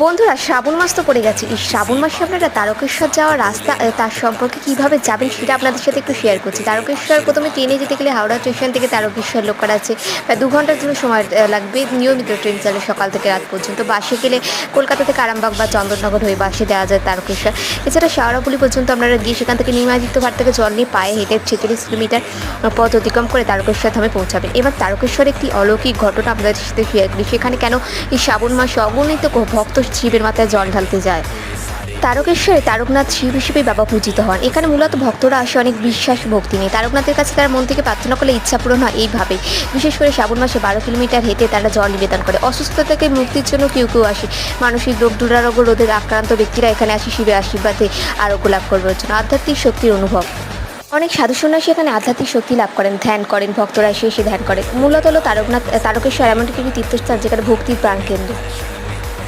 বন্ধুরা, শ্রাবণ মাস তো পড়ে গেছে। এই শ্রাবণ মাসে আপনারা তারকেশ্বর যাওয়ার রাস্তা তার সম্পর্কে কীভাবে যাবেন সেটা আপনাদের সাথে একটু শেয়ার করছি। তারকেশ্বর প্রথমে ট্রেনে যেতে গেলে হাওড়া স্টেশন থেকে তারকেশ্বর লোকাল আছে, প্রায় 2 ঘন্টার ধরে সময় লাগবে। নিয়মিত ট্রেন চলে সকাল থেকে রাত পর্যন্ত। বাসে গেলে কলকাতা থেকে আরামবাগ বা চন্দননগর হয়ে বাসে দেওয়া যায় তারকেশ্বর। এছাড়া শেওড়াফুলি পর্যন্ত আপনারা গিয়ে সেখান থেকে নিমাদিত্য ঘাট থেকে জল নিয়ে পায়ে হেঁটে 46 কিলোমিটার পথ অতিক্রম করে তারকেশ্বর ধামে পৌঁছাবেন। এবার তারকেশ্বর একটি অলৌকিক ঘটনা আপনাদের সাথে শেয়ার করি। সেখানে কেন এই শ্রাবণ মাসে অগণিত ভক্ত শিবের মাথায় জল ঢালতে যায়। তারকেশ্বরে তারকনাথ শিব হিসেবে বাবা পূজিত হন। এখানে মূলত ভক্তরা আসে অনেক বিশ্বাস ভক্তি নিয়ে। তারকনাথের কাছে তারা মন থেকে প্রার্থনা করলে ইচ্ছা পূরণ হয় এইভাবে। বিশেষ করে শ্রাবণ মাসে 12 কিলোমিটার হেঁটে তারা জল নিবেদন করে। অসুস্থতা থেকে মুক্তির জন্য কেউ কেউ আসে। মানসিক রোগ দুরারোগ্য রোধের আক্রান্ত ব্যক্তিরা এখানে আসে শিবের আশীর্বাদে আরোগ্য লাভ করবার জন্য। আধ্যাত্মিক শক্তির অনুভব। অনেক সাধু সন্ন্যাসী এখানে আধ্যাত্মিক শক্তি লাভ করেন, ধ্যান করেন। ভক্তরা এসে ধ্যান করেন। মূলত হলো তারকেশ্বর এমন একটি তীর্থস্থান যেখানে ভক্তির প্রাণকেন্দ্র।